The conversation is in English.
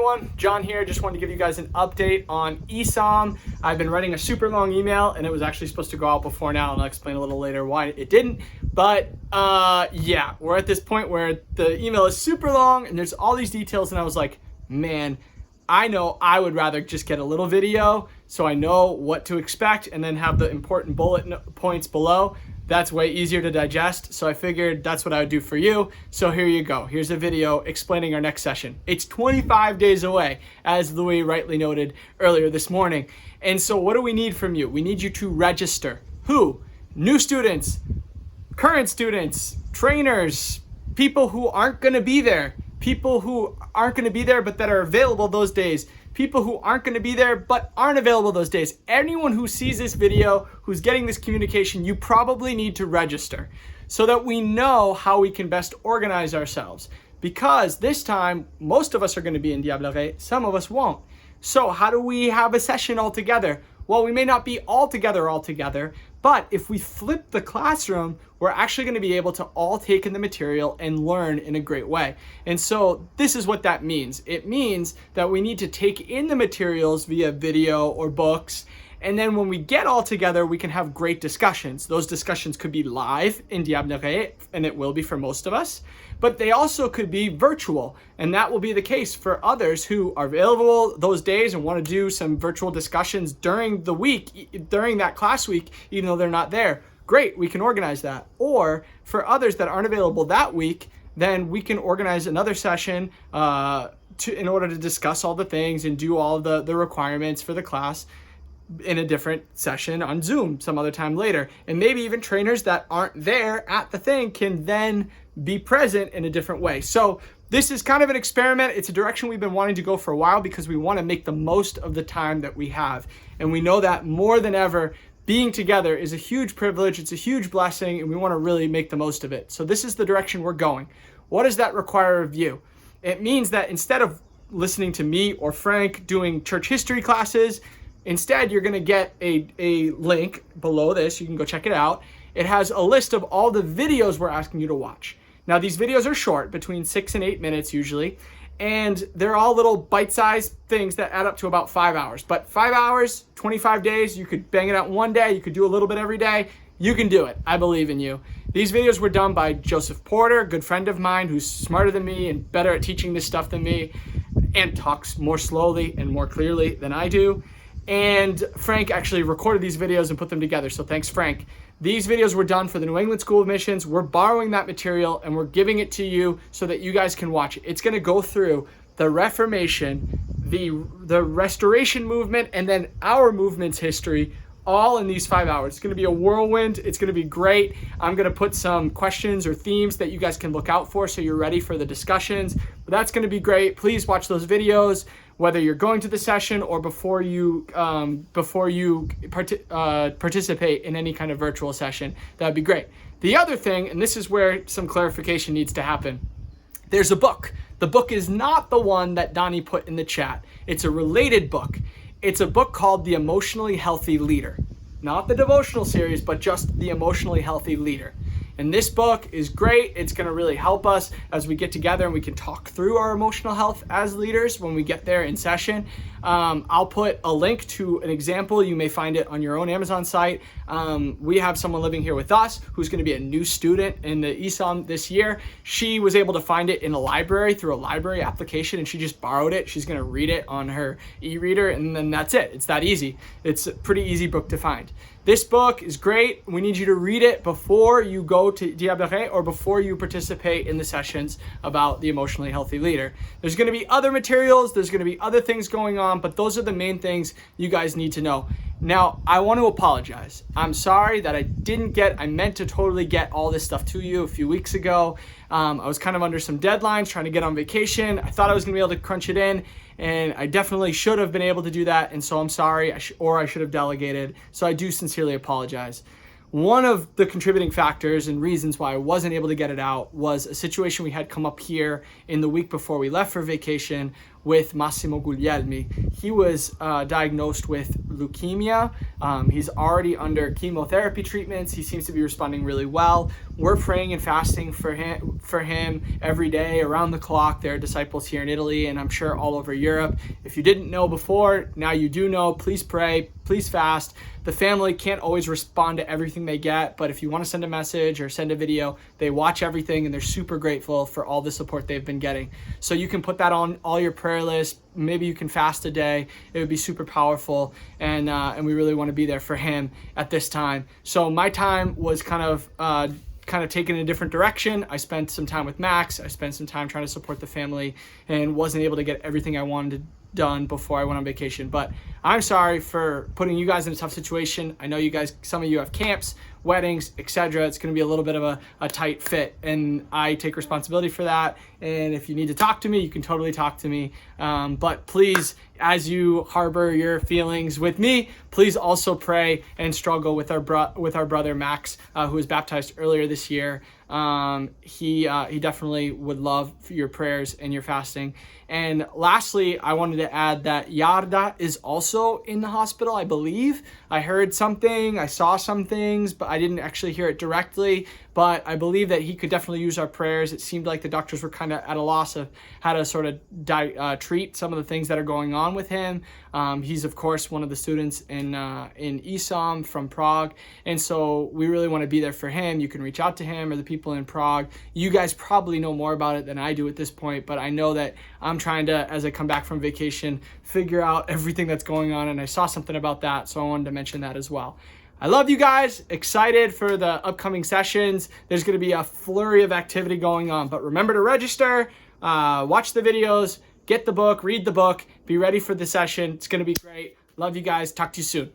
everyone, John here. Just wanted to give you guys an update on ESOM. I've been writing a super long email and it was actually supposed to go out before now, and I'll explain a little later why it didn't. But yeah, we're at this point where the email is super long and there's all these details, and I was like, man, I know I would rather just get a little video so I know what to expect and then have the important bullet points below. That's way easier to digest, so I figured that's what I would do for you. So here you go. Here's a video explaining our next session. It's 25 days away, as Louis rightly noted earlier this morning. And so what do we need from you? We need you to register. Who? New students, current students, trainers, people who aren't going to be there, people who aren't going to be there but that are available those days, people who aren't going to be there but aren't available those days. Anyone who sees this video, who's getting this communication, you probably need to register so that we know how we can best organize ourselves. Because this time, most of us are going to be in Diablerie, some of us won't. So how do we have a session all together? Well, we may not be all together, but if we flip the classroom, we're actually going to be able to all take in the material and learn in a great way. And so this is what that means. It means that we need to take in the materials via video or books. And then when we get all together, we can have great discussions. Those discussions could be live in Diablerie, and it will be for most of us, but they also could be virtual. And that will be the case for others who are available those days and want to do some virtual discussions during the week, during that class week, even though they're not there. Great, we can organize that. Or for others that aren't available that week, then we can organize another session in order to discuss all the things and do all the requirements for the class in a different session on Zoom some other time later. And maybe even trainers that aren't there at the thing can then be present in a different way. So this is kind of an experiment. It's a direction we've been wanting to go for a while because we want to make the most of the time that we have. And we know that more than ever, being together is a huge privilege. It's a huge blessing, and we want to really make the most of it. So this is the direction we're going. What does that require of you? It means that instead of listening to me or Frank doing church history classes, instead, you're going to get a link below this. You can go check it out. It has a list of all the videos we're asking you to watch. Now, these videos are short, between 6 and 8 minutes usually, and they're all little bite-sized things that add up to about 5 hours. But 5 hours, 25 days, you could bang it out in one day. You could do a little bit every day. You can do it. I believe in you. These videos were done by Joseph Porter, a good friend of mine who's smarter than me and better at teaching this stuff than me and talks more slowly and more clearly than I do. And Frank actually recorded these videos and put them together. So thanks, Frank. These videos were done for the New England School of Missions. We're borrowing that material and we're giving it to you so that you guys can watch it. It's going to go through the Reformation, the Restoration movement, and then our movement's history, all in these 5 hours. It's going to be a whirlwind. It's going to be great. I'm going to put some questions or themes that you guys can look out for so you're ready for the discussions. But that's going to be great. Please watch those videos, whether you're going to the session or before you participate in any kind of virtual session. That would be great. The other thing, and this is where some clarification needs to happen, there's a book. The book is not the one that Donnie put in the chat. It's a related book. It's a book called The Emotionally Healthy Leader. Not the devotional series, but just The Emotionally Healthy Leader. And this book is great. It's going to really help us as we get together and we can talk through our emotional health as leaders when we get there in session. I'll put a link to an example. You may find it on your own Amazon site. We have someone living here with us who's going to be a new student in the ESOM this year. She was able to find it in a library through a library application, and she just borrowed it. She's going to read it on her e-reader, and then that's it. It's that easy. It's a pretty easy book to find. This book is great. We need you to read it before you go to Diablerie or before you participate in the sessions about the emotionally healthy leader. There's going to be other materials. There's going to be other things going on, but those are the main things you guys need to know. Now, I want to apologize. I'm sorry that I meant to totally get all this stuff to you a few weeks ago. I was kind of under some deadlines trying to get on vacation. I thought I was going to be able to crunch it in, and I definitely should have been able to do that. And so I'm sorry, or I should have delegated. So I do sincerely apologize. One of the contributing factors and reasons why I wasn't able to get it out was a situation we had come up here in the week before we left for vacation with Massimo Guglielmi. He was diagnosed with leukemia. He's already under chemotherapy treatments. He seems to be responding really well. We're praying and fasting for him every day around the clock. There are disciples here in Italy, and I'm sure all over Europe. If you didn't know before, now you do know. Please pray, please fast. The family can't always respond to everything they get, but if you want to send a message or send a video, they watch everything and they're super grateful for all the support they've been getting. So you can put that on all your prayer lists. Maybe you can fast a day. It would be super powerful, and we really want to be there for him at this time. So my time was kind of taken in a different direction. I spent some time with Max. I spent some time trying to support the family and wasn't able to get everything I wanted done before I went on vacation. But I'm sorry for putting you guys in a tough situation. I know you guys, some of you have camps, weddings, etc. It's going to be a little bit of a tight fit, and I take responsibility for that. And if you need to talk to me, you can totally talk to me. But please, as you harbor your feelings with me, please also pray and struggle with our brother Max, who was baptized earlier this year. He definitely would love your prayers and your fasting. And lastly, I wanted to add that Yarda is also in the hospital, I believe. I heard something, I saw some things, but I didn't actually hear it directly. But I believe that he could definitely use our prayers. It seemed like the doctors were kind of at a loss of how to sort of treat some of the things that are going on with him. He's, of course, one of the students in ESOM from Prague. And so we really want to be there for him. You can reach out to him or the people in Prague. You guys probably know more about it than I do at this point, but I know that I'm trying to, as I come back from vacation, figure out everything that's going on. And I saw something about that, so I wanted to mention that as well. I love you guys. Excited for the upcoming sessions. There's going to be a flurry of activity going on, but remember to register, watch the videos, get the book, read the book, be ready for the session. It's going to be great. Love you guys. Talk to you soon.